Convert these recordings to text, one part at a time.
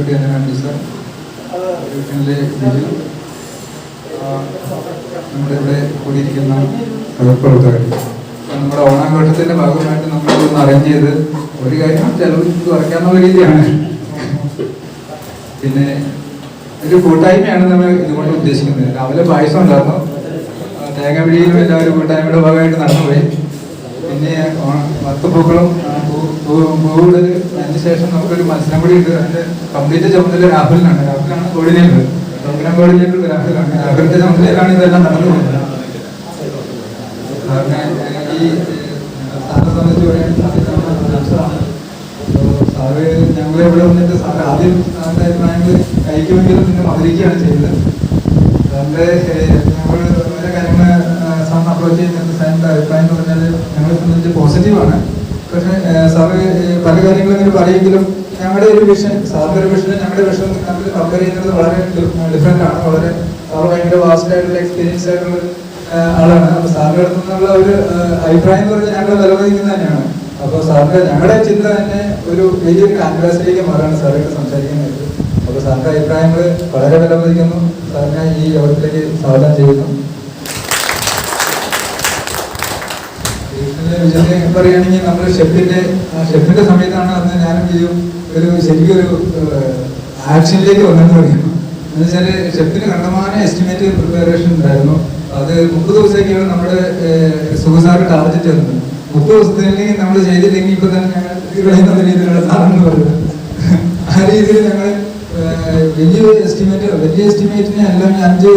Executive engineer sir, ഡിവിഷനിലെ ബിജു, നമ്മുടെ ഇവിടെ കൂടിയിരിക്കുന്ന സഹപ്രവർത്തകർ. നമ്മുടെ ഓണാഘോഷത്തിന്റെ ഭാഗമായിട്ട് നമ്മളൊന്ന് അറേഞ്ച് ചെയ്ത് ഒരു കാര്യം ചെലവ് കുറയ്ക്കാന്നുള്ള രീതിയാണ്. പിന്നെ ഒരു കൂട്ടായ്മയാണ് നമ്മൾ ഇതുകൊണ്ട് ഉദ്ദേശിക്കുന്നത്. രാവിലെ പായസം ഉണ്ടായിരുന്നു, തേങ്ങാപിഴിയിലും എല്ലാവരും കൂട്ടായ്മയുടെ ഭാഗമായിട്ട് നടന്നുപോയി. പിന്നെ വത്തുപൂക്കളും പൂവിടൽ അതിനുശേഷം നമുക്കൊരു മത്സരം കൂടി ഉണ്ട്. അതിന്റെ കംപ്ലീറ്റ് ചുമതല രാഹുലിനാണ് കോർഡിനേറ്റർ. പ്രോഗ്രാം കോർഡിനേറ്റർ രാഹുലാണ്. രാഹുലിന്റെ ചുമതലയിലാണ് ഇതെല്ലാം നടന്നു പോകുന്നത്. ഈ സ്ഥാനം സംബന്ധിച്ച് പറയുകയാണെങ്കിൽ സാറ് ഞങ്ങളെ ഇവിടെ വന്നിട്ട് സാറ് ആദ്യം സാറിന്റെ അഭിപ്രായങ്ങൾ കഴിക്കുമെങ്കിലും പിന്നെ മധുരിക്കുകയാണ് ചെയ്തത്. സാറിന്റെ ഞങ്ങൾ ഓരോ കാര്യങ്ങൾ സാറിന് അപ്രോച്ച് ചെയ്യുന്നത് സാറിന്റെ അഭിപ്രായം എന്ന് പറഞ്ഞാൽ ഞങ്ങളെ സംബന്ധിച്ച് പോസിറ്റീവാണ്. പക്ഷെ സാറ് പല കാര്യങ്ങളും ഇങ്ങനെ പറയുമെങ്കിലും ഞങ്ങളുടെ ഒരു വിഷൻ, സാറിന്റെ ഒരു വിഷനും ഞങ്ങളുടെ വിഷനും തമ്മിൽ കമ്പയർ ചെയ്യുന്നത് വളരെ ഡിഫറെന്റ് ആണ്. വളരെ സാറ് ഭയങ്കര വാസ്റ്റ് ആയിട്ടുള്ള എക്സ്പീരിയൻസ് ആയിട്ടുള്ള ആളാണ്. അപ്പൊ സാറിന്റെ അടുത്ത് നിന്നുള്ള ഒരു അഭിപ്രായം എന്ന് പറഞ്ഞാൽ ഞങ്ങൾ വിലമതിക്കുന്നത് തന്നെയാണ്. അപ്പൊ സാറിന്റെ ഞങ്ങളുടെ ചിന്ത തന്നെ ഒരു വലിയൊരു കാൻവാസിലേക്ക് മാറാണ് സാറായിട്ട് സംസാരിക്കുന്നത്. അപ്പൊ സാറിന്റെ അഭിപ്രായങ്ങൾ വളരെ വിലമതിക്കുന്നു. സാറിനെ ഈ യോഗത്തിലേക്ക് സ്വാഗതം ചെയ്യുന്നു. വിജയനെ പറയുകയാണെങ്കിൽ നമ്മൾ ഷെഫിന്റെ സമയത്താണ് അന്ന് ഞാനും ഒരു ശരിക്കും ഒരു ആക്ഷനിലേക്ക് വന്നെന്ന് പറയുന്നു. എന്ന് വെച്ചാല് ഷെഫിന് കണ്ടമാന എസ്റ്റിമേറ്റ് പ്രിപ്പറേഷൻ ഉണ്ടായിരുന്നു. അത് 30 ദിവസത്തേക്കാണ് നമ്മുടെ സുഖസാറ് ടാർഗറ്റ് വന്നത്. 30 ദിവസത്തില്ലെങ്കിൽ നമ്മൾ ചെയ്തില്ലെങ്കിൽ ഇപ്പൊ തന്നെ ഞങ്ങൾ കളയുന്ന രീതിയിലുള്ള സാറെന്ന് പറയുന്നത്. ആ രീതിയിൽ ഞങ്ങൾ വലിയ എസ്റ്റിമേറ്റിനെ എല്ലാം 5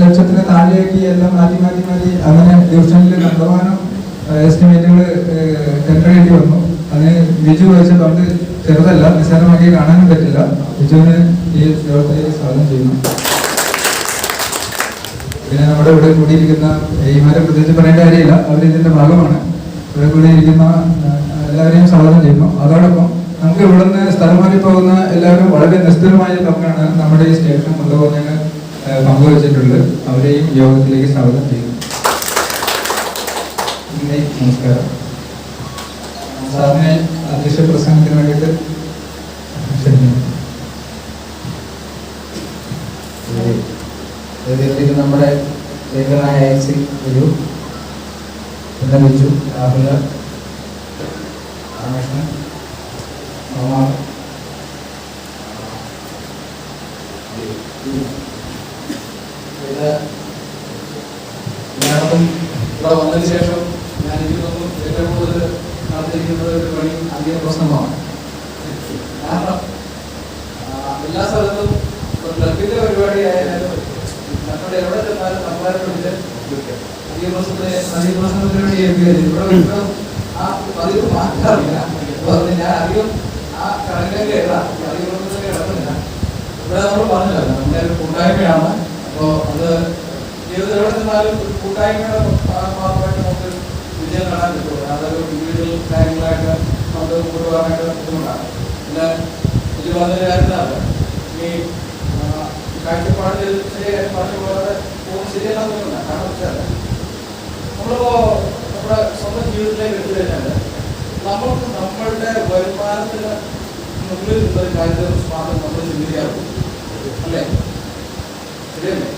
ലക്ഷത്തിന് താഴെയാക്കി എല്ലാം മാറ്റി അങ്ങനെ ഡിവിഷനിൽ കണ്ടമാനം എസ്റ്റിമേറ്റുകൾ ടെൻഡർ ചെയ്യേണ്ടി വന്നു. അതിന് ബിജു വഹിച്ച പങ്ക് ചെറുതല്ല, നിസ്സാരമാക്കി കാണാനും പറ്റില്ല. ബിജുവിന് ഈ യോഗത്തിൽ സ്വാഗതം ചെയ്യുന്നു. പിന്നെ നമ്മുടെ ഇവിടെ കൂടിയിരിക്കുന്ന ഇമാരെ പ്രത്യേകിച്ച് പറയേണ്ട കാര്യമില്ല, അവരിതിന്റെ ഭാഗമാണ്. ഇവിടെ കൂടിയിരിക്കുന്ന എല്ലാവരെയും സ്വാഗതം ചെയ്യുന്നു. അതോടൊപ്പം നമുക്ക് ഇവിടുന്ന് സ്ഥലം മാറി പോകുന്ന എല്ലാവരും വളരെ നിസ്തുലമായ പങ്കാണ് നമ്മുടെ ഈ സ്റ്റേഷൻ കൊണ്ടുപോകുന്നതിന് പങ്കുവച്ചിട്ടുണ്ട്. അവരെയും യോഗത്തിലേക്ക് സ്വാഗതം ചെയ്യുന്നു. നമസ്കാരം. സാറിനെ അധ്യക്ഷ പ്രസംഗത്തിന് വേണ്ടിയിട്ട് നമ്മുടെ പ്രിയങ്കരനായ എസ് ഗുരു ബിജു, രാഹുൽ, രാമകൃഷ്ണൻ, ഇവിടെ വന്നതിന് ശേഷം ഞാൻ എനിക്കൊന്നും ഏറ്റവും കൂടുതൽ നടത്തിയിരിക്കുന്നത് ഒരു പണി അധിക പ്രശ്നമാണ്. കാരണം എല്ലാ സ്ഥലത്തും ക്ലബിന്റെ പരിപാടി ആയാലും നമ്മുടെ എവിടെ ചെന്നാലും നമ്മളെ വിളിച്ച് അധിക പ്രശ്നത്തിന് വേണ്ടി ഇവിടെ ആ പതിവ് മാറ്റാറില്ല. അതുകൊണ്ട് ഞാൻ അധികം ആ കണക്കിലേക്ക് അധിക പ്രശ്നത്തിലേക്ക് ഇടക്കുന്നില്ല. ഇവിടെ നമ്മൾ പറഞ്ഞല്ലോ നമ്മുടെ ഒരു കൂട്ടായ്മയാണ്. അപ്പോൾ അത് ജീവിതത്തിൽ എവിടെ ചെന്നാലും ഒരു കൂട്ടായ്മയുടെ ഭാഗമായിട്ട് നമുക്ക് വിജയം കാണാൻ പറ്റുള്ളൂ. അതൊരു ഇൻഡിവിജ്വൽ കാര്യങ്ങളായിട്ട് നമുക്ക് കൊണ്ടുപോകാനായിട്ട് ബുദ്ധിമുട്ടാണ്. പിന്നെ വിജയ പറഞ്ഞൊരു കാര്യത്തിലാണ് ഈ കാഴ്ചപ്പാടിൽ ശരിയായിട്ട് പറഞ്ഞു പോകാതെ ശരിയല്ലാന്ന് തോന്നുന്നില്ല. കാരണം വെച്ചാൽ നമ്മളിപ്പോ നമ്മുടെ സ്വന്തം ജീവിതത്തിലേക്ക് എടുത്തു കഴിഞ്ഞാൽ നമ്മൾക്ക് നമ്മളുടെ വരുമാനത്തിന് മുന്നിൽ നിന്നൊരു കാര്യത്തെ മാത്രം നമ്മൾ ചിന്തിക്കാറുള്ളൂ, അല്ലേ? ശരിയല്ലേ?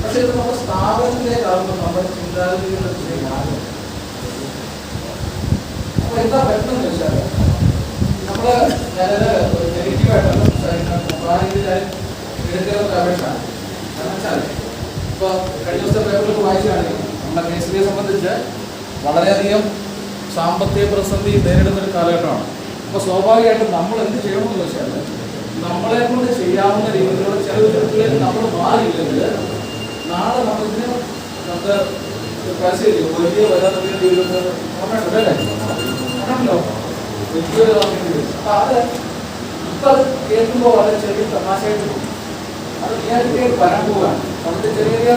പക്ഷെ ഇത് നമ്മുടെ സ്ഥാപനത്തിലേക്കാകുമ്പോൾ നമ്മുടെ ചിന്താഗതികളുടെ മാറും. അപ്പൊ എന്താ പറ്റുന്നതെന്ന് വെച്ചാൽ നമ്മള് ഞാനത് നെഗറ്റീവായിട്ടാണ് എടുക്കുന്ന അപേക്ഷയാണ്. കാരണം വെച്ചാൽ ഇപ്പൊ കഴിഞ്ഞ ദിവസത്തെ പേപ്പറിൽ വായിക്കുകയാണെങ്കിൽ നമ്മുടെ കേസിനെ സംബന്ധിച്ച് വളരെയധികം സാമ്പത്തിക പ്രതിസന്ധി നേരിടുന്ന ഒരു കാലഘട്ടമാണ്. അപ്പൊ സ്വാഭാവികമായിട്ടും നമ്മൾ എന്ത് ചെയ്യണമെന്ന് വെച്ചാൽ നമ്മളെ കൊണ്ട് ചെയ്യാവുന്ന രീതിയിലുള്ള ചെറിയ ചെറുപ്പിലേക്ക് നമ്മൾ മാറിയില്ലെങ്കിൽ നാളെ നമുക്കിന് നമുക്ക് പൈസയില്ല വലിയ വരാൻ രീതിയിലൊക്കെ ആണല്ലോ വലിയ അപ്പൊ അത് ഇപ്പൊ അത് കേൾക്കുമ്പോൾ വളരെ ചെറിയ തമാശയായിട്ട് പോകും. അത് നേരത്തെ വരാൻ പോവുകയാണ്. നമ്മുടെ ചെറിയ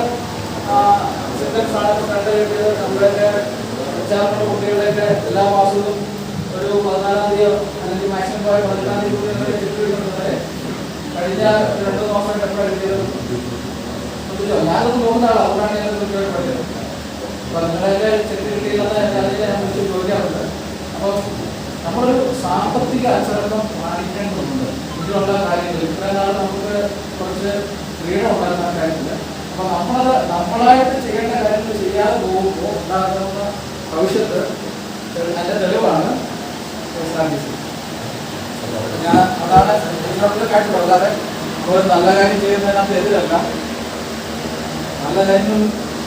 സെക്കൻഡ് സ്ഥാനത്ത് കണ്ടു കിട്ടിയത് നമ്മുടെയൊക്കെ പ്രചാരണ കുട്ടികളുടെയൊക്കെ എല്ലാ മാസവും ഒരു 14-ാം തീയതി അല്ലെങ്കിൽ മാക്സിമം പോയ 14-ാം തീയതി കിട്ടുന്നത് കഴിഞ്ഞ 2 മാസം എപ്പോഴാണ് കിട്ടിയത്? ഞാനൊന്നും നോക്കുന്ന ആളാണ്. അതുകൊണ്ടാണ് ഞാനത് കുട്ടികളെ പഠിച്ചത്. അപ്പൊ നിങ്ങളെല്ലാം ചെക്ക് കിട്ടിയില്ലെന്ന് ഞാൻ വിളിച്ച് ചോദിക്കാറുണ്ട്. അപ്പം നമ്മളൊരു സാമ്പത്തിക അച്ചടക്കം പാലിക്കേണ്ടതുണ്ട്. ഇതിലുള്ള കാര്യങ്ങൾ ഇത്രയും നാൾ നമുക്ക് കുറച്ച് ഫ്രീഡം ഉണ്ടാകുന്ന കാര്യമില്ല. അപ്പോൾ നമ്മളായിട്ട് ചെയ്യേണ്ട കാര്യങ്ങൾ ചെയ്യാതെ പോകുമ്പോൾ ഉണ്ടാകുന്ന ഭവിഷ്യത്ത് അതിൻ്റെ തെളിവാണ് KSRTC. ഞാൻ അതാണ് ഇതിനോടുള്ള കാര്യം. വളരെ ഒരു നല്ല കാര്യം ചെയ്യുന്നതിനകത്ത് എതിരല്ല, നല്ല കാര്യം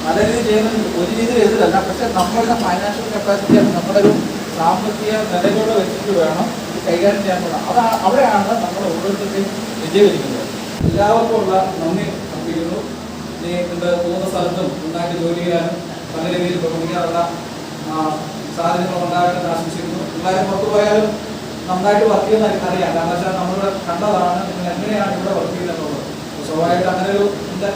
നല്ല രീതിയിൽ ചെയ്യുന്നതിന് ഒരു രീതിയിൽ എതിരല്ല. പക്ഷെ നമ്മളുടെ ഫൈനാൻഷ്യൽ കപ്പാസിറ്റി, നമ്മുടെ ഒരു സാമ്പത്തിക നിലയോട് വെച്ചിട്ട് വേണം ഇത് കൈകാര്യം ചെയ്യാൻ പോകണം. അവിടെയാണ് നമ്മൾ ഓരോരുത്തരുടെയും വിജയിക്കുന്നത്. എല്ലാവർക്കും ഉള്ള നന്ദി അർപ്പിക്കുന്നു. ഇനി പോകുന്ന സ്ഥലത്തും ഉണ്ടാക്കി ജോലി ചെയ്യാനും നല്ല രീതിയിൽ പ്രവർത്തിക്കാനുള്ള സാഹചര്യങ്ങൾ ഉണ്ടാകാൻ ആശംസിക്കുന്നു. പിള്ളേരെ പുറത്തു പോയാലും നന്നായിട്ട് വർക്ക് ചെയ്യുന്ന അറിയാം. കാരണം വെച്ചാൽ നമ്മൾ കണ്ടതാണ് നിങ്ങൾ എങ്ങനെയാണ് ഇവിടെ വർക്ക് ചെയ്യുന്നത്. സ്വാഭാവികമായിട്ട് അങ്ങനെ ഒരു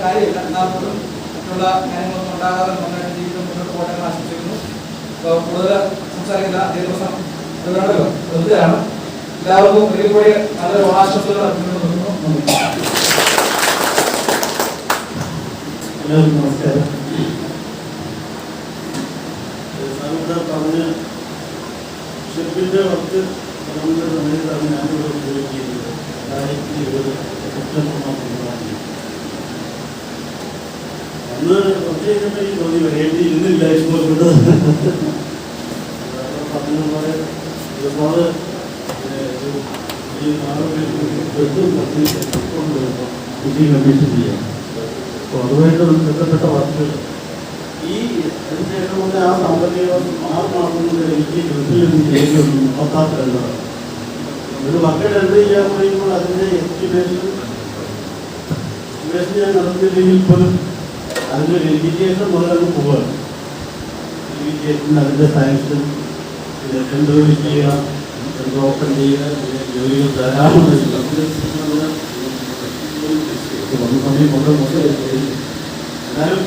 കാര്യമില്ല. എന്നാൽ പോലും മറ്റുള്ള കാര്യങ്ങളൊന്നും ഉണ്ടാകാതെ നന്നായിട്ട് ജീവിതം മുന്നോട്ട് പോകാൻ ആശംസിക്കുന്നു. അപ്പോൾ കൂടുതൽ സംസാരിക്കില്ല. അതേ ദിവസം വേണമല്ലോ വെറുതെയാണ്. എല്ലാവർക്കും ഒരിക്കൽ കൂടി നല്ലൊരു ആശംസകൾ അർപ്പിക്കുന്നു. എല്ലാവർക്കും നമസ്കാരം. പറഞ്ഞ ഷെഫിൻ്റെ വർക്ക് നമ്മുടെ സമയത്താണ് ഞാനിവിടെ ഉപയോഗിക്കുന്നത്. 2020 സെപ്റ്റംബർ അന്ന് കുറച്ച് കഴിഞ്ഞപ്പോൾ ഈ തോന്നി വരേണ്ടി ഇരുന്നില്ല. ഇഷ്ടപ്പെട്ടത് പറഞ്ഞതുപോലെ ഒരുപാട് ഈ 4 കൃഷി കമ്മീഷൻ ചെയ്യാം. അപ്പോൾ അതുമായിട്ട് ബന്ധപ്പെട്ട വർക്കുകൾ ഈ അതിനുശേഷം കൊണ്ട് ആ സാമ്പത്തിക 6 മാസം കൊണ്ട് എനിക്ക് ഗൾഫിലൊന്നും ചെയ്തൊന്നും നോക്കാത്തതാണ്. ഒരു വർക്ക് ടെൻഡർ ചെയ്യാൻ പറയുമ്പോൾ അതിൻ്റെ എസ്റ്റിമേഷൻ ഞാൻ നടത്തിയില്ലെങ്കിൽ പോലും അതിൻ്റെ വെരിഫിക്കേഷൻ മുതലങ്ങ് പോവുകയാണ്. വെരിഫിക്കേഷൻ, അതിൻ്റെ സാങ്ഷൻ, ടെൻഡർ ചെയ്യുക, ടെൻഡർ ഓപ്പൺ ചെയ്യുക, ജോലികൾ ധാരാളം സമയം കൊണ്ട് എന്നാലും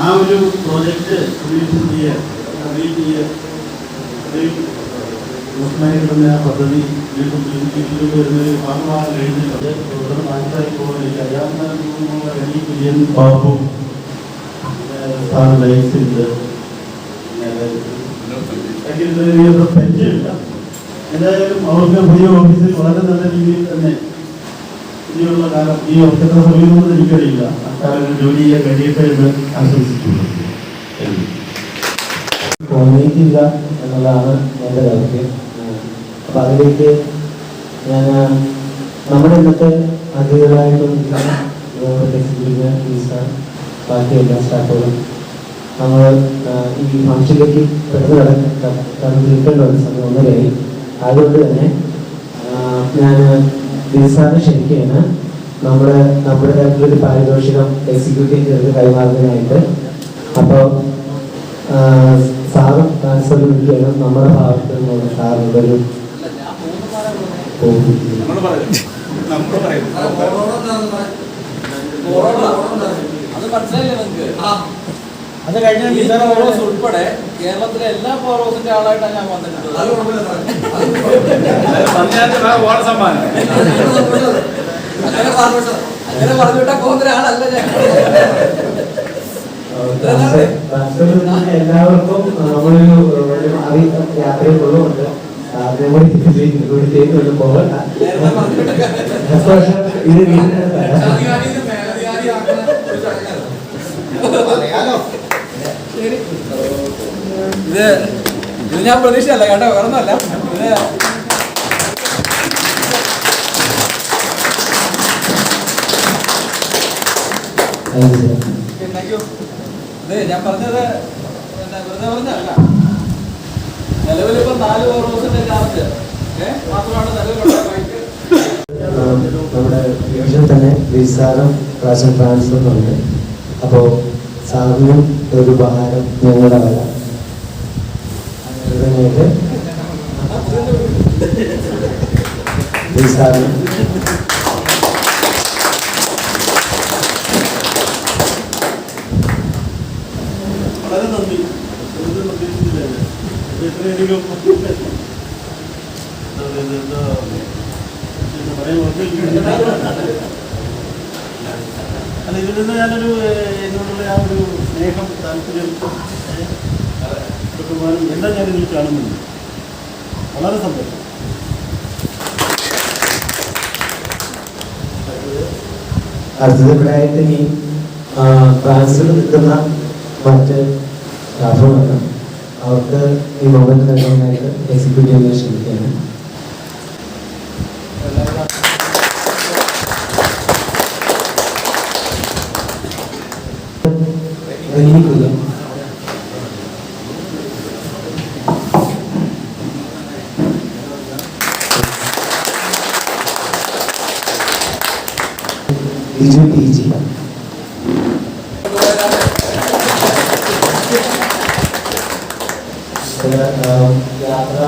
ആ ഒരു പ്രോജക്റ്റ് കംപ്ലീറ്റ് ചെയ്യുക മോശമായിട്ടുള്ള ആ പദ്ധതി വീട്ടിൽ വരുന്നൊരു ഭാഗമാണ് കഴിഞ്ഞിട്ട് മനസ്സിലാക്കി പോകാൻ എനിക്ക് അറിയാവുന്ന എലി കുര്യൻ ബാബു ലൈഫുണ്ട്, പെൻഷനില്ല. എന്തായാലും അവർക്ക് പുതിയ ഓഫീസിൽ വളരെ നല്ല രീതിയിൽ തന്നെ ഇനിയുള്ള കാലം ഈ വർഷത്തെ സമയത്തൊന്നും എനിക്കറിയില്ല അക്കാലം ജോലി ചെയ്യാൻ കഴിയട്ടെ എന്ന് ആശംസിക്കുന്നു. തോന്നിയിട്ടില്ല എന്നുള്ളതാണ് എൻ്റെ താല്പര്യം. അപ്പം അതിലേക്ക് ഞാൻ നമ്മുടെ ഇന്നത്തെ അതിഥികളായിട്ടുള്ള ബാക്കി എല്ലാ സ്റ്റാഫുകളും നമ്മൾ ഈ ഫംഗ്ഷനിലേക്ക് പെട്ടെന്ന് നിൽക്കേണ്ട ഒരു സമയം ഒന്നരയായി. അതുകൊണ്ട് തന്നെ ഞാൻ ദിൽസാറിനെ ക്ഷണിക്കുകയാണ് നമ്മുടേതായിട്ടുള്ളൊരു പാരിതോഷികം എക്സിക്യൂട്ടീവ് കൈമാറുന്നതിനായിട്ട്. അപ്പോൾ സാറും ട്രാൻസ്ഫറിൽ വിളിക്കുകയാണ്. നമ്മുടെ ഭാഗത്ത് നിന്നുള്ള സാറിൻ്റെ ഒരു അത് കഴിഞ്ഞ ഫോറോസ് ഉൾപ്പെടെ കേരളത്തിലെ എല്ലാ ഫോറോസിന്റെ ആളായിട്ടാണ് ഞാൻ വന്നിട്ടുള്ളത്. അങ്ങനെ പറഞ്ഞുവിട്ടാ പോകുന്ന ഒരാളല്ല ഞാൻ. എല്ലാവർക്കും നമ്മളൊരു യാത്രയുള്ളതുകൊണ്ട് ചെയ്യുന്നുണ്ട് പോകണ്ട. ഇത് ഇത് ഞാൻ പ്രതീക്ഷയല്ല കേട്ടോ, വേറൊന്നുമല്ല. ഇത് ഞാൻ പറഞ്ഞത് വെറുതെ പറഞ്ഞല്ല. നിലവിലിപ്പോ 4 ഫോറോസിന്റെ ചാർജ് മാത്രമാണ് നിലവിലുണ്ടായിട്ട്. നമ്മുടെ ഡിവിഷൻ തന്നെ വിസാറും പ്രാവശ്യം ട്രാൻസ്ഫറുണ്ട്. അപ്പോൾ സാറിനും ഒരു ഉപഹാരം ഞങ്ങളുടെ വക ഇതിനായിട്ട് വിസാറിന് വളരെ നന്ദി. എത്രയധികം അല്ല, ഇതിൽ നിന്ന് ഞാനൊരു എന്നോടുള്ള ആ ഒരു സ്നേഹം, താല്പര്യം, ബഹുമാനം എല്ലാം ഞാൻ ഇതിൽ കാണുന്നുണ്ട്. വളരെ സന്തോഷം. അടുത്തത് ഇവിടെ ആയിട്ട് ഇനി ഫ്രാൻസിൽ നിൽക്കുന്ന മറ്റ് സ്റ്റാഫുകളാണ്. അവർക്ക് ഈ മൊമെന്റ് നൽകാനായിട്ട് എക്സിക്യൂട്ടീവിനെ ക്ഷണിക്കുകയാണ്. ബിജു ടി ജി യാത്ര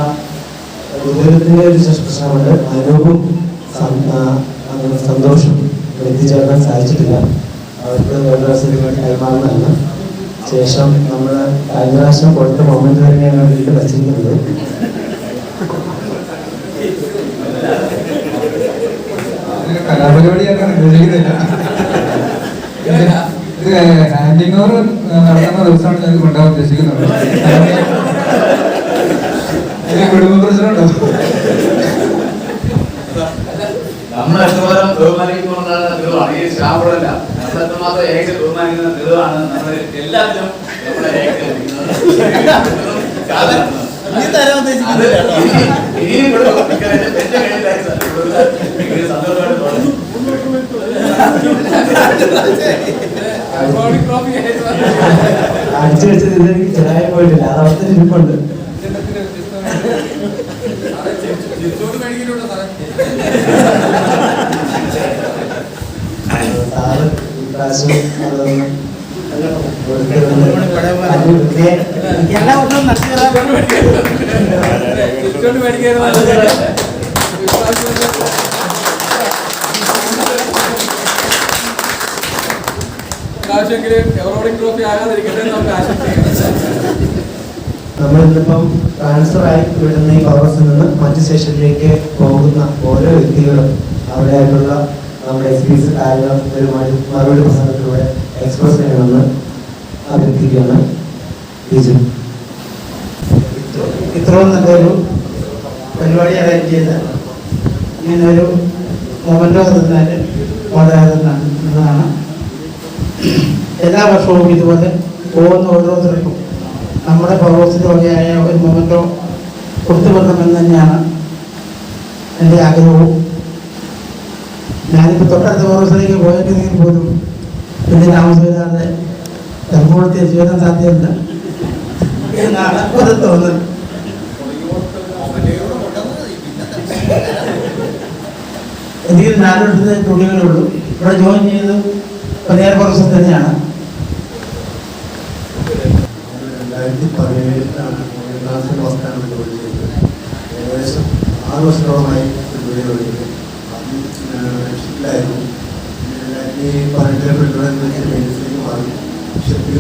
ദുരിതത്തിന്റെ ഒരു പ്രശ്നമുണ്ട്. അനൂപും സന്തോഷം എത്തിച്ചേർക്കാൻ സാധിച്ചിട്ടില്ല. അവർക്ക് വേണ്ട കൈമാറുന്നതാണ്. ശേഷം നമ്മൾ കഴിഞ്ഞ പ്രാവശ്യം കൊടുത്ത മൊമെന്റ് തന്നെയാണ് വീട്ടിൽ വച്ചിരിക്കുന്നത്. കലാപരിപാടിയൊക്കെ ഉദ്ദേശിക്കുന്നില്ല. ഇത് ഹാൻഡിങ് ഓവർ നടത്തുന്ന ദിവസമാണ് ഞാൻ കൊണ്ടുപോകാൻ ഉദ്ദേശിക്കുന്നുണ്ട്. കുടുംബ പ്രശ്നമുണ്ടോ? നമ്മൾ എത്രമാത്രം ബഹുമാനിക്കുന്നുണ്ടാണ് തെളിവാണ് ഈ സ്റ്റാഫുകളല്ല. നമ്മൾ എത്രമാത്രം ഏകദേശം ബഹുമാനിക്കുന്ന തെളിവാണ്. നമ്മൾ എല്ലാത്തിലും നമ്മളെ അടിച്ചു വെച്ചത് ഇതെനിക്ക് ചെറിയ പോയിട്ടില്ല. അത് അവിടുത്തെ ഇരിപ്പുണ്ട്. സാറ് ഇപ്രാവശ്യം നമ്മളിന്നിപ്പം ട്രാൻസ്ഫർ ആയി വിടുന്ന ഈ പവർസിൽ നിന്ന് മറ്റ് സ്റ്റേഷനിലേക്ക് പോകുന്ന ഓരോ വ്യക്തികളും അവിടെയായിട്ടുള്ള നമ്മുടെ എക്സ്പീരിയൻസ് കാര്യങ്ങൾ ഒരു മറുപടി പ്രസംഗത്തിലൂടെ എക്സ്പ്രസ് ചെയ്യണമെന്ന് അഭ്യർത്ഥിക്കുകയാണ്. ബിജു ഇത്രയും നല്ലൊരു പരിപാടി അറേഞ്ച് ചെയ്ത് ഇങ്ങനൊരു മൊമെന്റോ തന്നാൽ വളരെ നല്ലതാണ്. എല്ലാ വർഷവും ഇതുപോലെ പോകുന്ന ഓരോരുത്തർക്കും നമ്മുടെ പവർസിന് വകയായ ഒരു മൊമെന്റോ കൊടുത്തുവിടണമെന്ന് തന്നെയാണ് എൻ്റെ ആഗ്രഹവും. ഞാനിപ്പോൾ തൊട്ടടുത്ത പവർസിലേക്ക് പോയെങ്കിൽ പോലും വലിയ താമസമില്ലാതെ എറണാകുളത്ത് ജീവിതം സാധ്യതയുണ്ട് എന്നാണ് ഒരു തോന്നുന്നത്. എനിക്ക് 4 വർഷത്തെ തുണികളുള്ളൂ. ഇവിടെ ജോയിൻ ചെയ്ത് 17 വർഷം തന്നെയാണ്. 2017 ഹോസ്പിറ്റലിൽ ജോലി ചെയ്തത്. ഏകദേശം 6 വർഷത്തോളമായി ജോലി തുടങ്ങിയത്. ഷിപ്പിലായിരുന്നു. 2018 ഫെബ്രുവരി മെഡിസിലേക്ക് മാറി. ഷിപ്പിൽ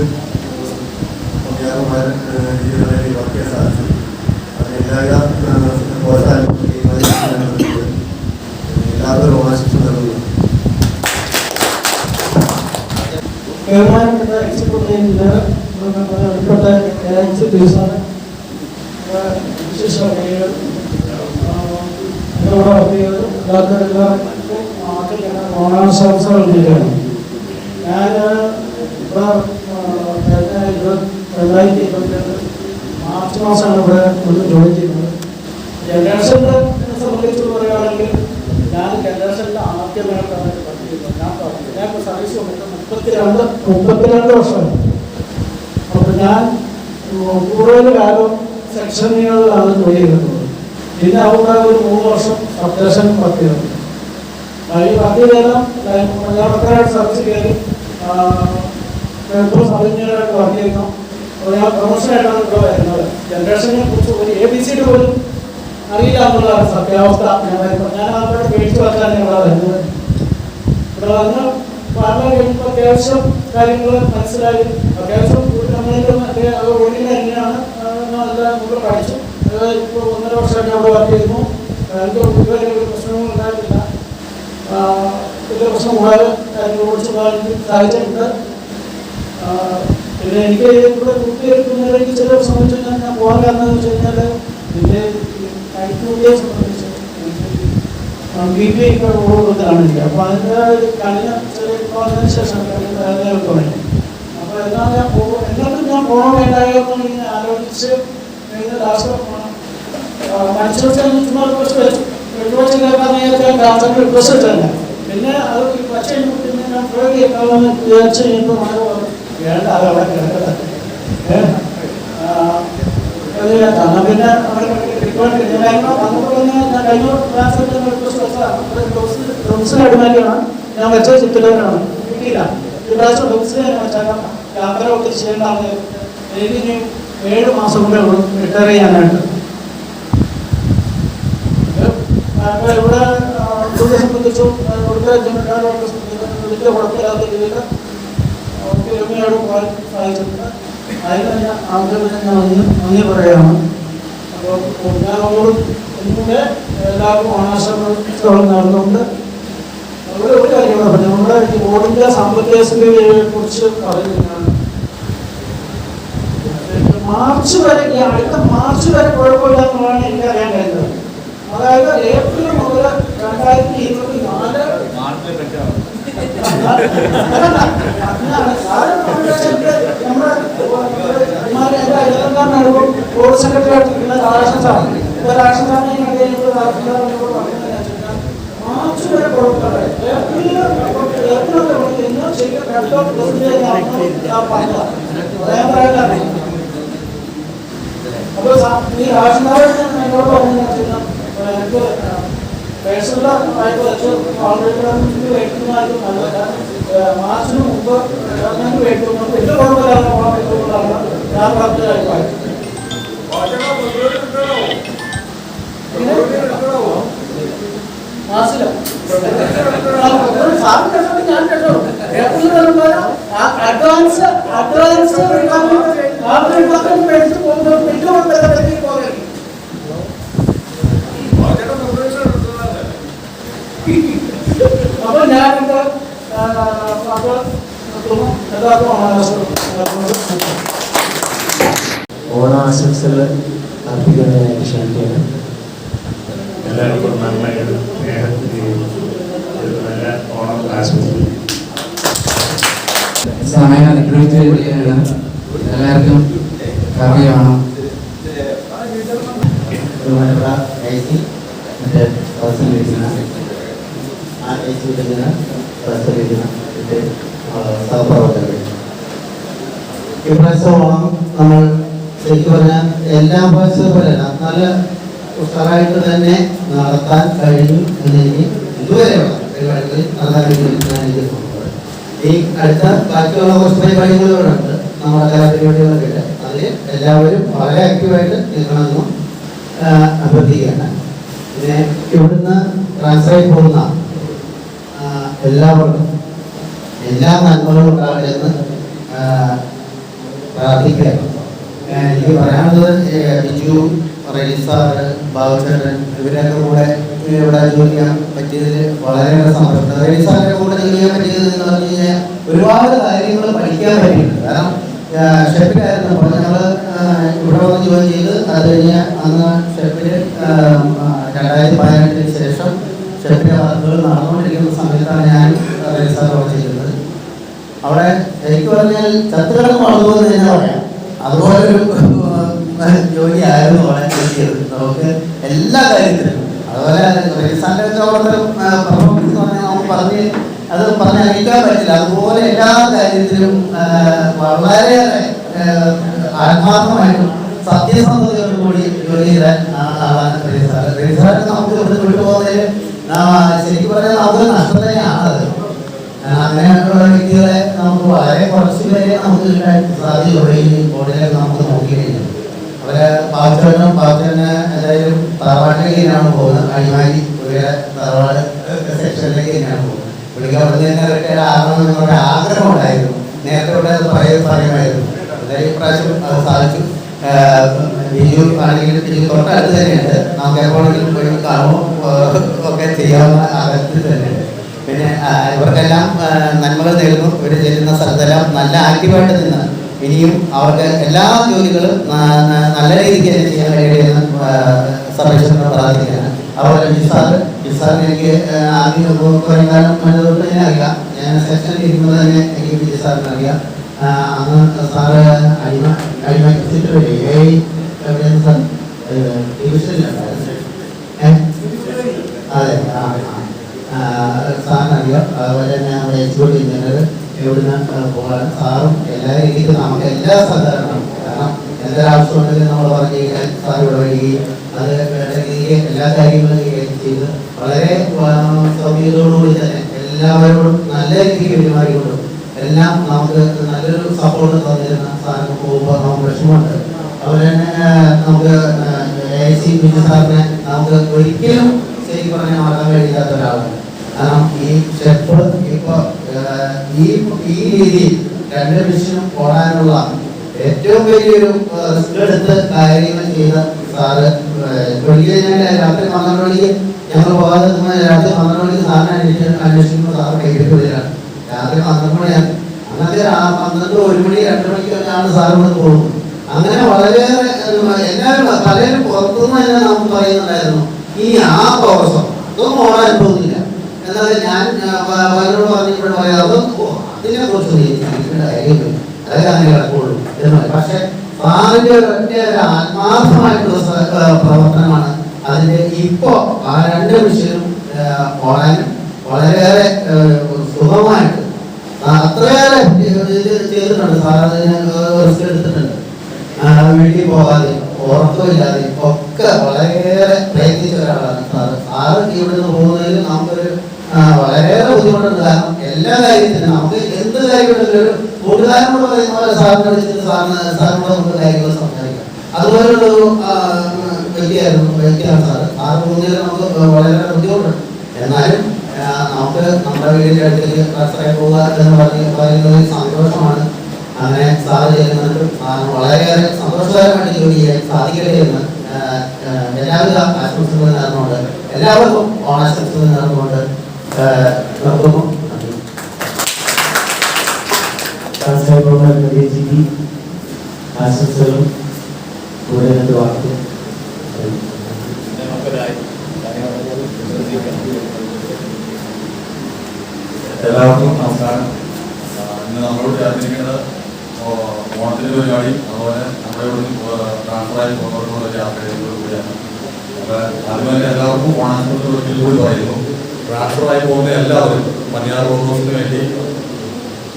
രീതികളിൽ വർക്ക് ചെയ്യാൻ സാധിച്ചു. അതിനെല്ലാവിധ പ്രോത്സാഹനം എല്ലാവരും ഓണാശിച്ചു നൽകുന്നു. ബഹുമാനപ്പെട്ട എക്സിക്യൂട്ടീവിൻ്റെ ഉൾപ്പെട്ട എക്സിക്യൂട്ടീവ്സാണ് വിശേഷ ഇവിടെ വർക്ക് ചെയ്ത് എല്ലാവർക്കും ഓണാശംസകൾ നൽകുകയാണ്. ഞാൻ ഇവിടെ 2022 മാർച്ച് മാസമാണ് ഇവിടെ ഒന്ന് ജോയിൻ ചെയ്യുന്നത്. ജനറേഷൻ്റെ സംബന്ധിച്ച് പറയുകയാണെങ്കിൽ ഞാൻ ജനറേഷൻ്റെ ആദ്യമായിട്ടാണ് ഞാൻ സർവീസ് വന്നിട്ട് 32 വർഷമായി. അപ്പോൾ ഞാൻ കൂടുതൽ കാലം സെക്ഷനുകളിലാണ് ജോലി ചെയ്തിട്ടുള്ളത്. പിന്നെ അവിടെ ഒരു 3 വർഷം സബ്സ്റ്റേഷൻ വർക്ക് ചെയ്തിട്ടുണ്ട്. ഈ വർക്ക് ചെയ്തെല്ലാം ഞാൻ പ്രത്യേകമായിട്ട് സർവീസ് കയറി സബ് എഞ്ചിനീയറായിട്ട് വർക്ക് ചെയ്യുന്നു. ഞാൻ പ്രൊമോഷനായിട്ടാണ് ഇവിടെ വരുന്നത്. ജനറേഷനെ കുറിച്ച് ഒരു ABCD പോലും അറിയില്ല എന്നുള്ളതാണ് സത്യാവസ്ഥ. ഞാൻ അവരുടെ പേടിച്ച് വെച്ചാണ് ഇവിടെ വരുന്നത്. ഇവിടെ വന്ന് പറഞ്ഞു കഴിഞ്ഞപ്പോൾ അത്യാവശ്യം കാര്യങ്ങൾ മനസ്സിലായി. അത്യാവശ്യം ഒഴിഞ്ഞ തന്നെയാണ് നല്ല നമ്മൾ പഠിച്ചു. ഇപ്പോൾ 1.5 വർഷമായിട്ട് അവിടെ വർക്ക് ചെയ്യുന്നു. എനിക്ക് ഇതുവരെ ഒരു പ്രശ്നവും ഉണ്ടായിട്ടില്ല. വലിയ പ്രശ്നം കൂടാതെ കാര്യങ്ങളെ കുറിച്ച് സാധിച്ചിട്ടുണ്ട്. പിന്നെ എനിക്ക് ഇവിടെ കുട്ടികൾക്ക് ചില സംബന്ധിച്ച് ഞാൻ പോകാൻ കാരണം എന്ന് വെച്ച് കഴിഞ്ഞാൽ ഇതിൻ്റെ കൈക്കൂലിയെ സംബന്ധിച്ച് BP ഇപ്പോൾ കൂടുതലാണില്ല. അപ്പോൾ അതിൻ്റെ ഒരു കഴിഞ്ഞ ചെറിയ അതിന് ശേഷം തുടങ്ങി. അപ്പോൾ എന്നാൽ എന്നിട്ടും ഞാൻ പോകണോ വേണ്ടായോ എന്ന് ഇങ്ങനെ ആലോചിച്ച് കഴിഞ്ഞ ലാസ്റ്റ് മനുഷ്യർക്ക് ചുമ്മാ റിക്വസ്റ്റ് വെച്ചു. റിക്വസ്റ്റ് കേൾക്കാൻ കാസർഗോഡ് റിക്വസ്റ്റ് വെച്ചല്ല. പിന്നെ അത് പക്ഷേ പിന്നെ ഞാൻ പ്രയോഗം കേൾക്കാമെന്ന് വിചാരിച്ച് കഴിഞ്ഞപ്പോൾ മഴ വേണ്ട, അത് അവിടെ കിടക്കട്ടെ. എന്നാൽ പിന്നെ അവിടെ വന്നപ്പോൾ തന്നെ ഞാൻ കഴിഞ്ഞ ക്ലാസ്സിൽ റിക്വസ്റ്റ് വെച്ചതാണ്. ഡൊംസിൽ അടിമാലിയാണ് ഞാൻ വെച്ച ചിത്രമാണ്, കിട്ടിയില്ല. ഈ പ്രാവശ്യം ഡൊംസിൽ ഞാൻ വെച്ചേക്കാം. ക്യാമറ ഒത്തിരി ചെയ്യേണ്ടാവുന്നത് എനിക്ക് ഇനി 7 മാസം കൂടെ ഉള്ളൂ റിട്ടയർ ചെയ്യാനായിട്ട്. ഇവിടെ ജോലിയെ സംബന്ധിച്ചും ഇവിടുത്തെ ജനക്കാരോട് വലിയ കുഴപ്പമില്ലാത്ത രീതിയിൽ എളിമയോട് പോകാൻ സാധിച്ചിട്ടുണ്ട്. അതിന് ഞാൻ ആദ്യം ഞാൻ നന്ദി പറയുകയാണ്. അപ്പോൾ ഞാൻ അവരോട് ഇന്നിൻ്റെ എല്ലാവർക്കും ഓണാശംസകൾ നേർന്നുകൊണ്ട് ഒരു കാര്യം കൂടെ പറഞ്ഞു. നമ്മുടെ ഈ ബോർഡിൻ്റെ സാമ്പത്തിക സ്ഥിതിയെ കുറിച്ച് പറയുന്നതാണ്. മാർച്ച് വരെ, ഈ അടുത്ത മാർച്ച് വരെ കുഴപ്പമില്ല എന്നുള്ളതാണ് എനിക്ക് അറിയാൻ കഴിയുന്നത്. അതായത് ഏപ്രിൽ മുതൽ 2024 ബോർഡ് സെക്രട്ടറി ആയിട്ടിരിക്കുന്ന രാധാകൃഷ്ണൻ സാറാണ്. ഇപ്പോൾ രാധാകൃഷ്ണൻ സാറിനെ മാർച്ച് വരെ കുഴപ്പമില്ല. ഏപ്രിൽ ഇന്ന് ശരിക്കും അപ്പോൾ ഈ രാഷ്ട്രീയ എന്നോട് പറഞ്ഞു എനിക്ക് പേഴ്സണലായിട്ട് വെച്ച് ഓൾറെഡി വെയിറ്റുമാർക്ക് നല്ലതല്ല. മാർച്ചിന് മുമ്പ് ഞങ്ങൾക്ക് വെയിറ്റുമ്പോൾ വലിയ കുഴപ്പമില്ലാതെ പോകാൻ പറ്റുന്നതാണ് ഞാൻ പറഞ്ഞതായി പറയും. മാർച്ചില സാറിന് ഞാൻ കേട്ടോ ഏപ്രിൽ അഡ്വാൻസ് മേടിച്ച് പോകുമ്പോൾ വലിയ കുഴപ്പമില്ലാതെ പോകരുത്. അപ്പോൾ ഞാനിത് ഓണാശംസകൾ അർപ്പിക്കുന്നതിനായിട്ട് ക്ഷണിക്കുകയാണ്. എല്ലാവർക്കും നന്മയുടെ സ്നേഹത്തിൻ്റെയും ഒരു നല്ല ഓണം ആശംസിക്കുന്നു. സമയം അനുഗ്രഹിച്ചു വരികയാണ്. എല്ലാവർക്കും കറിയാണ്. ഇപ്രാവശ്യം ഓണം നമ്മൾ ശരിക്കും പറഞ്ഞാൽ എല്ലാ പ്രാവശ്യവും പോലെയല്ല, നല്ല ഉഷാറായിട്ട് തന്നെ നടത്താൻ കഴിഞ്ഞു എന്നെനിക്ക് ഇതുവരെയുള്ള പരിപാടികളിൽ നടത്താൻ കഴിഞ്ഞു. ഈ അടുത്ത ബാക്കിയുള്ള കുറച്ച് പരിപാടികളുണ്ട്, നമ്മുടെ കലാപരിപാടികളൊക്കെ ഉണ്ട്. അതിൽ എല്ലാവരും വളരെ ആക്റ്റീവായിട്ട് നിൽക്കണമെന്നും അഭ്യർത്ഥിക്കുകയാണ്. പിന്നെ ഇവിടുന്ന് ട്രാൻസ്ഫറായി പോകുന്ന എല്ലാവർക്കും എല്ലാ നന്മകളും ഉണ്ടാകട്ടെ എന്ന് പ്രാർത്ഥിക്കുകയാണ്. എനിക്ക് പറയാനുള്ളത് ബിജു, റെഡി സാറ്, ബാബുചേട്ടൻ ഇവരൊക്കെ കൂടെ ഇവിടെ ജോലി ചെയ്യാൻ പറ്റിയതിൽ വളരെയേറെ സന്തോഷം. റെഡി സാറിൻ്റെ കൂടെ ജോലി ചെയ്യാൻ പറ്റിയത് എന്ന് പറഞ്ഞു കഴിഞ്ഞാൽ ഒരുപാട് കാര്യങ്ങൾ പഠിക്കാൻ പറ്റിയിട്ടുണ്ട്. കാരണം ഷെഫിലായിരുന്നു. അപ്പോൾ ഞങ്ങൾ ഇവിടെ വന്ന് ജോയിൻ ചെയ്ത് അത് കഴിഞ്ഞ് അന്ന് ഷെഫിൽ 2018 ശേഷം ഷെഫിൻ്റെ വർക്കുകൾ നടന്നുകൊണ്ടിരിക്കുന്ന സമയത്താണ് ഞാൻ റെഡി സാർ അവിടെ ചെയ്യുന്നത്. അവിടെ എനിക്ക് പറഞ്ഞാൽ ചത്തുകിടന്ന് വളർന്നുവെന്ന് തന്നെ പറയാം. അതുപോലൊരു ജോലിയായിരുന്നു അവിടെ ചെയ്തത്. നമുക്ക് എല്ലാ കാര്യത്തിലും അതുപോലെ റെഡിസാൻ്റെ പെർഫോമൻസ് എന്ന് പറഞ്ഞാൽ നമുക്ക് പറഞ്ഞറിയിക്കാൻ പറ്റില്ല. അതുപോലെ എല്ലാ കാര്യത്തിലും വളരെയേറെ ആത്മാർത്ഥമായിട്ടും സത്യസന്ധതയോടും കൂടി ജോലി ചെയ്താൽ ആളാണ് റെഡിസാർ. റെഡിസാറിന് നമുക്ക് ഇവിടെ വിട്ടുപോകുന്നതിൽ ശരിക്കും പറഞ്ഞാൽ നമുക്ക് നഷ്ടം തന്നെയാണത്. അങ്ങനെയുള്ള വ്യക്തികളെ നമുക്ക് വളരെ കുറച്ച് പേരെ നമുക്ക് കിട്ടാൻ സാധ്യതയുള്ള ഈ ബോർഡിലേക്ക് നമുക്ക് നോക്കിക്കഴിഞ്ഞു. അവരെ പാച്ചന് എന്തായാലും തറവാട്ടിലേക്ക് തന്നെയാണ് പോകുന്നത്. അടിമാലി പുതിയ തറവാട് സെക്ഷനിലേക്ക് തന്നെയാണ് പോകുന്നത്. പുള്ളിക്ക് അവിടെ തന്നെ റിട്ടയർഡ് ആകണം എന്നുള്ള ആഗ്രഹം ഉണ്ടായിരുന്നു. നേരത്തെ ഇവിടെ അത് പറയുമായിരുന്നു. എന്തായാലും ഇപ്രാവശ്യം അത് സാധിച്ചു. ബിജു ആണെങ്കിലും ബിജു തൊട്ടടുത്ത് തന്നെയുണ്ട്. നമുക്ക് എപ്പോഴെങ്കിലും പോയി കാണുമോ ഒക്കെ ചെയ്യാവുന്ന അകത്തിൽ തന്നെയുണ്ട്. പിന്നെ ഇവർക്കെല്ലാം നന്മകൾ നേരുന്നു. ഇവർ ചെല്ലുന്ന സ്ഥലത്തെല്ലാം നല്ല ആക്റ്റീവായിട്ട് നിന്ന് ഇനിയും അവർക്ക് എല്ലാ ജോലികളും നല്ല രീതിക്ക് തന്നെ ചെയ്യാൻ കഴിയുമെന്ന് സർവേശ്വരനോട് പ്രാർത്ഥിക്കുകയാണ്. അതുപോലെ ജിസാറിന് എനിക്ക് ആദ്യം കുറേ കാലം തൊട്ട് ഞാൻ അറിയാം. ഞാൻ സെക്ഷനിൽ ഇരിക്കുന്നത് തന്നെ എനിക്ക് ജിസാറിന് അറിയാം. അന്ന് സാറ് അടിമച്ചിട്ട് എവിടെയാണ് സാർ ഡിവിഷനിലുണ്ടായിരുന്നു. അതെ സാറിനറിയാം. അതുപോലെ തന്നെ നമ്മുടെ എക്സിക്യൂട്ടീവ് എഞ്ചിനീയർ ഇവിടുന്ന് പോകാൻ സാറും എല്ലാ രീതിക്കും നമുക്ക് എല്ലാ സഹകരണവും, കാരണം എന്തൊരാവശ്യം ഉണ്ടെങ്കിലും നമ്മൾ പറഞ്ഞു കഴിഞ്ഞാൽ സാർ ഇവിടെ വരികയും അത് വേണ്ട രീതിക്ക് എല്ലാ കാര്യങ്ങളും ചെയ്ത് വളരെ സൗകര്യത്തോടുകൂടി തന്നെ എല്ലാവരോടും നല്ല രീതിക്ക് പെരുമാറിക്കൊണ്ടും എല്ലാം നമുക്ക് നല്ലൊരു സപ്പോർട്ട് തന്നിരുന്ന സാറിന് പോകുമ്പോൾ നമുക്ക് വിഷമമുണ്ട്. അതുപോലെ തന്നെ നമുക്ക് AC ബിജു സാറിനെ നമുക്ക് ഒരിക്കലും ശരിക്കും പറഞ്ഞാൽ മറക്കാൻ കഴിയാത്ത ഒരാളാണ്. കാരണം ഈ സ്റ്റെപ്പ് ഇപ്പോൾ ഈ രീതിയിൽ 2 മിഷനും ഓടാനുള്ള ഏറ്റവും വലിയൊരു റിസ്ക് എടുത്ത് കാര്യങ്ങൾ ചെയ്ത സാറ്. ഒരിക്കലും ഞാൻ രാത്രി 12 മണിക്ക് ഞങ്ങൾ പോകാതെ രാത്രി 12 മണിക്ക് സാറിനെ അന്വേഷിക്കുമ്പോൾ സാറ് കൈവിട്ട് വരികയാണ്. രാത്രി 12 മണിയാണ്. അങ്ങനത്തെ 12, 1 മണി, 2 മണിക്കൊക്കെയാണ് സാറ് ഇവിടെ പോകുന്നത്. അങ്ങനെ വളരെയേറെ എല്ലാവരും പലരും പുറത്തുനിന്ന് തന്നെ നമുക്ക് പറയുന്നുണ്ടായിരുന്നു ഇനി ആ ദിവസം അതൊന്നും ഓടാൻ പോകുന്നില്ല. എന്നാലും ഞാൻ പലരോട് പറഞ്ഞ് ഇവിടെ പറയാം അതിനെ കുറിച്ച് അതൊക്കെ അങ്ങനെ കിടക്കുള്ളൂ എന്ന് പറയും. പക്ഷെ സാറിന്റെ ഒറ്റ ആത്മാർത്ഥമായിട്ടുള്ള പ്രവർത്തനമാണ് അതിന്റെ ഇപ്പോ ആ 2 മിഷനും ഓടാനും വളരെയേറെ സുഖമായിട്ട് അത്രയേറെ ചെയ്തിട്ടുണ്ട്. സാർ അതിന് റിസ്ക് എടുത്തിട്ടുണ്ട്. വീട്ടിൽ പോകാതെ ഉറക്കമില്ലാതെ ഒക്കെ വളരെയേറെ പ്രയത്നിച്ച ഒരാളാണ് സാറ്. സാറ് ഇവിടുന്ന് പോകുന്നതിൽ നമുക്കൊരു വളരെയേറെ ബുദ്ധിമുട്ടുണ്ട്. കാരണം എല്ലാ കാര്യത്തിനും നമുക്ക് എന്ത് കാര്യമുണ്ടെങ്കിലും ഒരു കൂട്ടുകാരനോട് പറയുന്ന പോലെ സാറിനെ വിളിച്ചിട്ട് സാറിനോട് നമുക്ക് കാര്യങ്ങൾ സംസാരിക്കാം. അതുപോലുള്ളൊരു വ്യക്തിയാണ് സാറ്. സാറ് പോകുന്നതിൽ നമുക്ക് വളരെ ബുദ്ധിമുട്ടുണ്ട്. എന്നാലും നമുക്ക് നമ്മുടെ വീടിൻ്റെ അടുത്തേക്ക് ട്രാൻസ്ഫറായി പോകുക എന്ന് പറയുന്നത് സന്തോഷമാണ്. അങ്ങനെ സാറ് ചെയ്യുന്നത് വളരെയേറെ സന്തോഷകരമായിട്ട് ജോലി ചെയ്യാൻ സാധിക്കട്ടെ എന്ന് എല്ലാവിധ ആശംസകളും നേർന്നുകൊണ്ട് എല്ലാവർക്കും ഓണാശംസകൾ നേർന്നുകൊണ്ട് നിർത്തുന്നു. ആശംസകളും കൂടെ 2 വാക്കും. എല്ലാവർക്കും നമസ്കാരം. ഇന്ന് നമ്മളോട് ചേർന്നിരിക്കുന്നത് ഓണത്തിൻ്റെ പരിപാടി, അതുപോലെ നമ്മുടെ ഇവിടെ ട്രാൻസ്ഫറായി പോകുന്നവർക്കുള്ള യാത്രയുടെ കൂടിയാണ്. അപ്പോൾ അതുപോലെ എല്ലാവർക്കും ഓണാശംസകൾ കൂടി പറയുന്നു. ട്രാൻസ്ഫറായി പോകുന്ന എല്ലാവരും മണിയാർ ഓഫീസിന് വേണ്ടി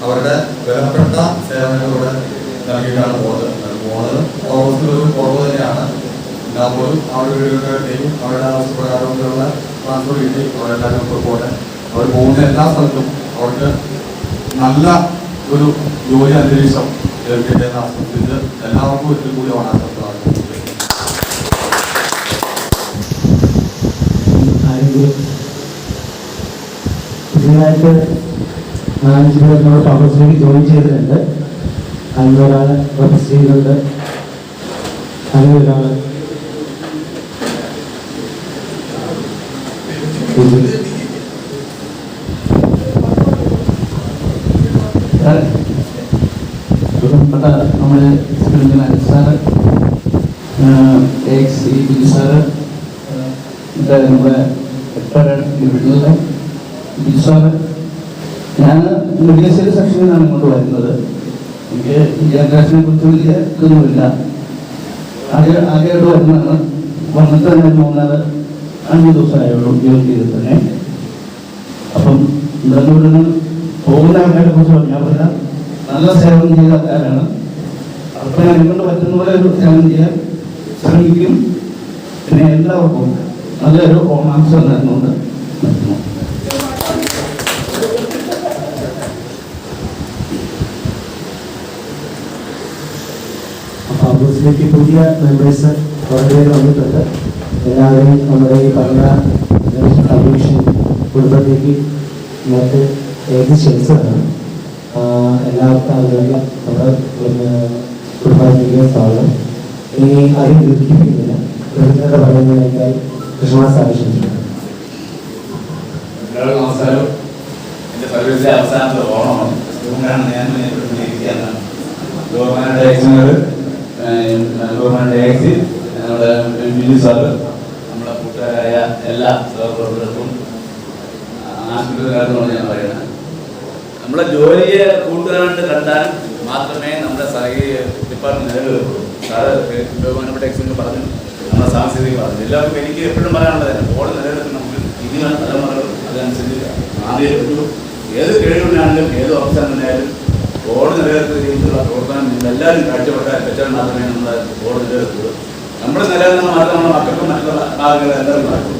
അവരുടെ വിലപ്പെട്ട സേവനങ്ങളിലൂടെ നൽകിയിട്ടാണ് പോകുന്നത്. ഓഫീസിൽ ഒരു കുറവ് തന്നെയാണ്. എന്നാൽ പോലും അവരുടെ വീടുകളിലേക്കും അവരുടെ ആവശ്യപ്രകാരമുള്ള ട്രാൻസ്ഫർ കിട്ടി അവരെല്ലാവരും പോലെ അവർ പോകുന്ന എല്ലാ സ്ഥലത്തും അവർക്ക് നല്ല ഒരു ജോലി അന്തരീക്ഷം ഏൽക്കട്ടെ എന്ന് ആസ്വദിച്ച് എല്ലാവർക്കും ഒരിക്കൽ കൂടി ഓണാശംസ. പുതിയതായിട്ട് 4 പേർ നമ്മൾ പബ്ലിസിറ്റി ജോയിൻ ചെയ്തിട്ടുണ്ട്. അതിലൊരാൾ പബ്ലിസിറ്റിയിലുണ്ട്. അതിലൊരാൾ ബഹുമാനപ്പെട്ട നമ്മുടെ സാറ്, ബിജു സാറ്, നമ്മുടെ വീട്ടിലുള്ള ബിജു സാറ്. ഞാൻ മെഡിക്കൽ സെക്ഷനിൽ നിന്നാണ് ഇങ്ങോട്ട് വരുന്നത്. എനിക്ക് ഈ ജനറേഷനെ കുറിച്ച് വലിയ ഇതൊന്നുമില്ല. ആദ്യമായിട്ട് വരുന്നതാണ്. വന്നിട്ട് തന്നെ 3-5 ദിവസമായുള്ളൂ ജോലി ചെയ്ത് തന്നെ. അപ്പം എന്തായാലും പോകുന്ന ആൾക്കാരെ കുറിച്ച് പറഞ്ഞാൽ പറയാം, നല്ല സേവനം ചെയ്ത ആൾക്കാരാണ്. അപ്പോൾ ഞാൻ കൊണ്ട് പറ്റുന്ന പോലെ ഒരു സേവനം ചെയ്യാൻ ശ്രമിക്കും. പിന്നെ എല്ലാവർക്കും നല്ലൊരു ഓണാംശം നേർന്നുകൊണ്ട് നിർത്തുന്നു. അപ്പോൾ ഹൗസിലേക്ക് പുതിയ മെമ്പേഴ്സ് കുറേ പേര് വന്നിട്ടുണ്ട്. എല്ലാവരെയും നമ്മുടെ ഈ പറഞ്ഞ കമ്മീഷൻ കുടുംബത്തേക്ക് ഇന്നത്തെ ക്ഷണിച്ചതാണ്. എല്ലാവർക്കും ആളുകളും നമ്മുടെ കുടുംബത്തിലേക്ക് സ്വാഗതം. ഇനി ആരും ദീർഘിപ്പിക്കുന്നില്ല. കൃതജ്ഞത പറയുന്നതിനേക്കാൾ ക്രിസ്മസ് ആവശ്യമില്ല. എല്ലാവർക്കും നമസ്കാരം. എൻ്റെ സർവീസിലെ അവസാനത്തെ ഓണമാണ്. അതുകൊണ്ടാണ് ഞാൻ ഇരിക്കുകയാണ്. ബഹുമാനയുടെ എക്സിനർ, ബഹുമാനയുടെ എക്സി, നമ്മുടെ ബിജു സാറ്, നമ്മുടെ കൂട്ടുകാരായ എല്ലാ സഹപ്രവർത്തകർക്കും ആശംസകളാണെന്നാണ് ഞാൻ പറയുന്നത്. നമ്മുടെ ജോലിയെ കൂട്ടുകാരായിട്ട് കണ്ടാൽ മാത്രമേ നമ്മുടെ ഡിപ്പാർട്ട്മെന്റ് നിലനിൽക്കുള്ളൂ. സാറ് ബഹുമാനപ്പെട്ട എക്സിന് പറഞ്ഞു, നമ്മുടെ സാംസ്കൃതിക പറഞ്ഞു, എല്ലാവർക്കും എനിക്ക് എപ്പോഴും പറയാനുള്ളത് ബോർഡ് നിലനിൽക്കുന്ന നമുക്ക് ഇനിയുള്ള തലമുറകൾ അതനുസരിച്ച് ആദ്യം ഏത് കഴിവിനാണെങ്കിലും ഏത് ഓഫീസറിനായാലും ബോർഡ് നിലനിർത്തുന്ന രീതിയിലുള്ള പ്രവർത്തനം എല്ലാവരും കാഴ്ചപ്പെട്ടാൽ വെച്ചാൽ മാത്രമേ നമ്മുടെ ബോർഡ് നിലനിർത്തുള്ളൂ. നമ്മൾ നിലനിർത്തുന്ന മാത്രം നമ്മുടെ മക്കൾക്കും മറ്റുള്ള ആളുകൾ എല്ലാവരും നടക്കും.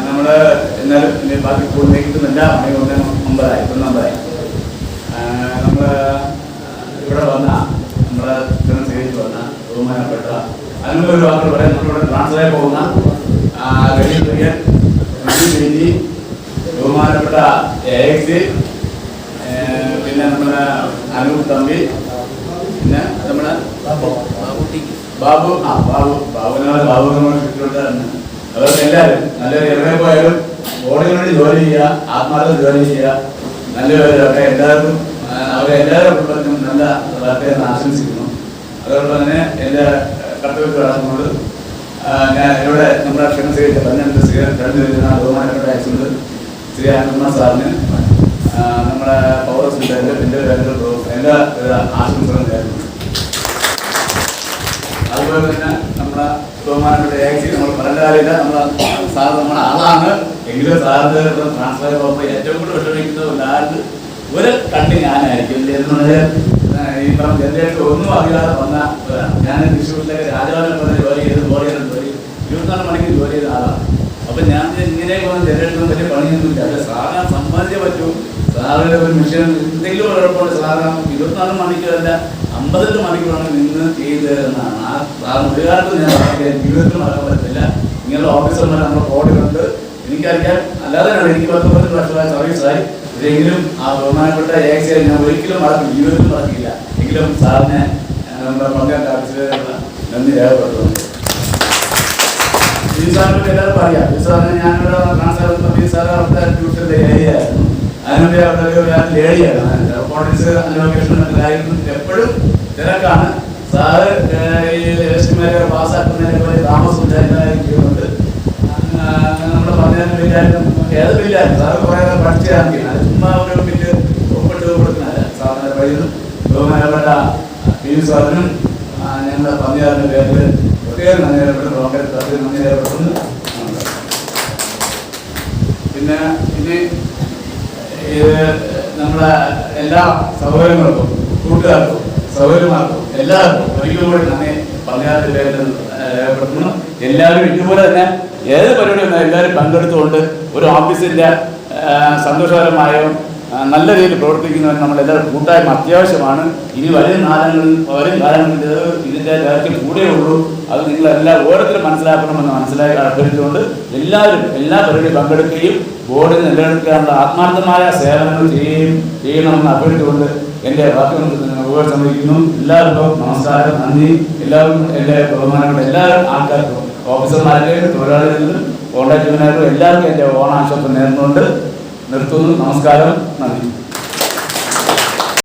നമ്മൾ എന്നാലും പിന്നെ ബാക്കി കൂടുതൽ നിൽക്കുന്നില്ല. 9:09 നമ്മൾ ഇവിടെ വന്ന നമ്മുടെ സ്റ്റേജിൽ വന്ന ബഹുമാനപ്പെട്ട അതിനുള്ള ഒരു വാക്കുകൾ പറയാം. നമ്മളിവിടെ ട്രാൻസ്ഫറായി പോകുന്ന ബഹുമാനപ്പെട്ട എക്സ്, പിന്നെ നമ്മുടെ അനൂപ് തമ്പി, പിന്നെ നമ്മുടെ ബാബു ചുറ്റുവട്ടാണ്. അവർക്ക് എല്ലാവരും നല്ലൊരു എവിടെ പോയാലും ബോർഡിന് വേണ്ടി ജോലി ചെയ്യുക, ആത്മാർത്ഥ ജോലി ചെയ്യുക, നല്ലവരൊക്കെ എല്ലാവർക്കും അവരെല്ലാവരും കുടുംബത്തിനും നല്ല വാർത്തയെന്ന് ആശംസിക്കുന്നു. അതോടൊപ്പം തന്നെ എൻ്റെ കർത്തവ്യത്തിൽ നടന്നുകൊണ്ട് ഞാൻ ഇവിടെ നമ്മുടെ ക്ഷണസേവിച്ച 12 കഴിഞ്ഞു വരുന്ന ബഹുമാനപ്പെട്ട അയച്ചുകൊണ്ട് ശ്രീ അനന്ത സാറിന് നമ്മുടെ പൗരസിൻ്റെ എൻ്റെ എല്ലാ ആശംസകളും നേരുന്നു. അതുപോലെ തന്നെ നമ്മുടെ ബഹുമാനപ്പെട്ട ഏകി നമ്മൾ പറയേണ്ട കാര്യമില്ല. നമ്മളെ സാർ നമ്മുടെ ആളാണ്. എങ്കിലും സാറിന് ട്രാൻസ്ഫർ പോകുമ്പോൾ ഏറ്റവും കൂടുതൽ വിഷമിക്കുന്ന ഒരാൾക്ക് ഒരു കണ്ടി ഞാനായിരിക്കും. ഈ പറഞ്ഞ ജനറേറ്റർ ഒന്നും അറിയാതെ വന്ന ഞാൻ തൃശ്ശൂരിലേക്ക് രാജാവിനെ പോലെ ജോലി ചെയ്ത് ബോർഡിൽ ജോലി 24 മണിക്കൂർ ജോലി ചെയ്ത ആളാണ്. അപ്പം ഞാൻ ഇങ്ങനെ പോകുന്ന ജനറേറ്ററിന് വലിയ പണിയൊന്നുമില്ല. പക്ഷേ സാറിനെ സമ്പാദിച്ചേ പറ്റൂ. സാറിന് ഒരു മിഷൻ എന്തെങ്കിലും കുഴപ്പമുണ്ട്. സാറിന് 24 മണിക്കൂറല്ല 58 മണിക്കൂറാണ് നിന്ന് ചെയ്ത് തരുന്നതാണ്. ആ സാറിന് ഒരു കാലത്തും ഞാൻ ജീവിതത്തിൽ മറക്കാൻ പറ്റില്ല. ഇങ്ങനെയുള്ള ഓഫീസർമാർ നമ്മുടെ ബോർഡിലുണ്ട്. എനിക്കറിയാം. അല്ലാതെ എനിക്ക് 10 വർഷമായ സർവീസായി. എങ്കിലും ആ ബഹുമാനപ്പെട്ട ഏകദേശം ഞാൻ ഒരിക്കലും മറക്കും, ജീവിതത്തിൽ മറക്കില്ല. എങ്കിലും സാറിനെ നമ്മുടെ പങ്കാളിത്ത ഓഫീസിലുള്ള നന്ദി രേഖപ്പെടുത്തുന്നു. ഈ സാറിനൊക്കെ എല്ലാവർക്കും അറിയാം. ഈ സാറിന് ഞാനിവിടെ ട്രാൻസ്ഫർ ഈ സാറ് അവിടുത്തെ ട്യൂഷൻ്റെ ഏരിയയായിരുന്നു. അതിനുവേണ്ടി അവിടെ ഒരു ലേഡിയായിരുന്നു. പോളിറ്റിക്സ് അലോക്കേഷൻ കാര്യങ്ങളും എപ്പോഴും തിരക്കാണ്. സാറ് ഈ എസ്റ്റിമേറ്റ് പാസ്സാക്കുന്നതിനെ പോലെ താമസമില്ല ചെയ്യുന്നുണ്ട്. നമ്മുടെ പറഞ്ഞതിന് ബില്ലായാലും ഏത് ബില്ലായാലും സാറ് കുറേ പഠിച്ചാണെങ്കിൽ അത് ചുമ്മാ ഒരു ബില്ല് ഒപ്പിട്ട് കൊടുക്കുന്നതല്ല. സാറിനെ കഴിയുന്നു. ബഹുമാനപ്പെട്ട പി സാറിനും ഞങ്ങളുടെ പഞ്ചായത്തിൻ്റെ പേരിൽ പ്രത്യേകം നന്ദി രേഖപ്പെടുന്നു. നന്ദി രേഖപ്പെടുന്നു. പിന്നെ ഇനി നമ്മുടെ എല്ലാ സൗകര്യങ്ങൾക്കും കൂട്ടുകാർക്കും സൗകര്യമാർക്കും എല്ലാവർക്കും ഒരിക്കലും കൂടി നന്ദി പഞ്ചായത്തിൻ്റെ പേരിൽ രേഖപ്പെടുത്തുന്നു. എല്ലാവരും ഇതുപോലെ തന്നെ ഏത് പരിപാടി വന്നാൽ എല്ലാവരും പങ്കെടുത്തുകൊണ്ട് ഒരു ഓഫീസിൻ്റെ സന്തോഷകരമായോ നല്ല രീതിയിൽ പ്രവർത്തിക്കുന്നതിന് നമ്മളെല്ലാവരും കൂട്ടായ്മ അത്യാവശ്യമാണ്. ഇനി വരും കാലങ്ങളിൽ ഇതിൻ്റെ ദൈർഘ്യം കൂടെ ഉള്ളൂ. അത് നിങ്ങളെല്ലാം ഓരോരുത്തരും മനസ്സിലാക്കണമെന്ന് അഭ്യർത്ഥിച്ചുകൊണ്ട് എല്ലാവരും എല്ലാ പരിപാടിയും പങ്കെടുക്കുകയും ബോർഡിൽ നിലനിർത്താനുള്ള ആത്മാർത്ഥമായ സേവനങ്ങൾ ചെയ്യണമെന്ന് അഭ്യർത്ഥിച്ചുകൊണ്ട് എൻ്റെ വാക്കുകൾ ഉപസംഹരിക്കുന്നു. എല്ലാവർക്കും നമസ്കാരം, നന്ദി. എല്ലാവർക്കും എൻ്റെ ബഹുമാനപ്പെട്ട എല്ലാ ആൾക്കാർക്കും ഓഫീസർമാരുടെയും തൊഴിലാളികളിലും കോൺട്രാക്ട് ജീവനക്കാർക്കും എല്ലാവർക്കും എൻ്റെ ഓണാശംസ നേർന്നുകൊണ്ട് നിർത്തുന്നു. നമസ്കാരം, നന്ദി.